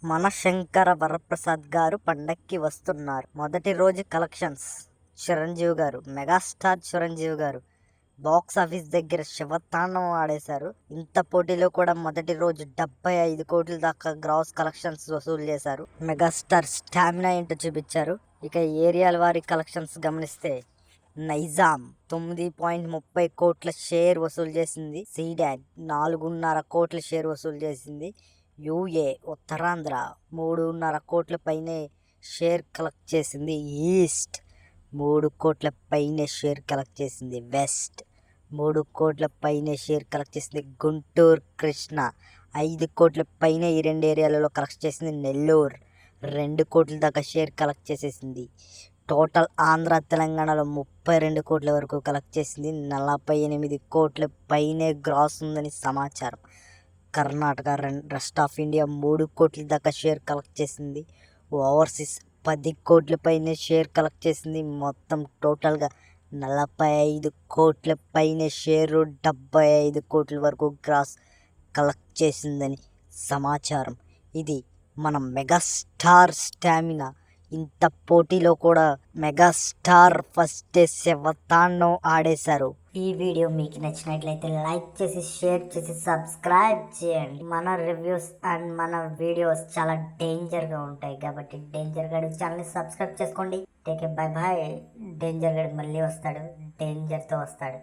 మన శంకర వరప్రసాద్ గారు పండక్కి వస్తున్నారు. మొదటి రోజు కలెక్షన్స్ చిరంజీవి గారు, మెగాస్టార్ చిరంజీవి గారు బాక్స్ ఆఫీస్ దగ్గర శివతాండవం ఆడేశారు. ఇంత పోటీలో కూడా మొదటి రోజు 75 కోట్ల దాకా గ్రాస్ కలెక్షన్స్ వసూలు చేశారు. మెగాస్టార్ స్టామినా ఏంటో చూపించారు. ఇక ఏరియాల వారి కలెక్షన్స్ గమనిస్తే నైజాం 9.30 కోట్ల షేర్ వసూలు చేసింది. సీడాడ్ 4.5 కోట్ల షేర్ వసూలు చేసింది. యూఏ ఉత్తరాంధ్ర 3.5 కోట్ల పైనే షేర్ కలెక్ట్ చేసింది. ఈస్ట్ 3 కోట్ల పైనే షేర్ కలెక్ట్ చేసింది. వెస్ట్ 3 కోట్ల పైనే షేర్ కలెక్ట్ చేసింది. గుంటూరు కృష్ణ 5 కోట్ల పైనే ఈ రెండు ఏరియాలలో కలెక్ట్ చేసింది. నెల్లూరు 2 కోట్ల దాకా షేర్ కలెక్ట్ చేసేసింది. టోటల్ ఆంధ్ర తెలంగాణలో 32 కోట్ల వరకు కలెక్ట్ చేసింది. 48 కోట్ల పైనే గ్రాస్ ఉందని సమాచారం. కర్ణాటక రెస్ట్ ఆఫ్ ఇండియా 3 కోట్ల దాకా షేర్ కలెక్ట్ చేసింది. ఓవర్సీస్ 10 కోట్ల పైనే షేర్ కలెక్ట్ చేసింది. మొత్తం టోటల్గా 45 కోట్ల పైనే షేరు 75 కోట్ల వరకు గ్రాస్ కలెక్ట్ చేసిందని సమాచారం. ఇది మన మెగాస్టార్ స్టామినా. ఇంత పోటీలో కూడా మెగాస్టార్ ఫస్ట్ డే శివతాండవం ఆడేశారు. ఈ వీడియో మీకు నచ్చినట్లయితే లైక్ చేసి, షేర్ చేసి, సబ్స్క్రైబ్ చేయండి. మన రివ్యూస్ అండ్ మన వీడియోస్ చాలా డేంజర్గా ఉంటాయి కాబట్టి డేంజర్ గడు ఛానల్ని సబ్స్క్రైబ్ చేసుకోండి. Take bye bye. డేంజర్ గడు మళ్ళీ వస్తాడు, డేంజర్తో వస్తాడు.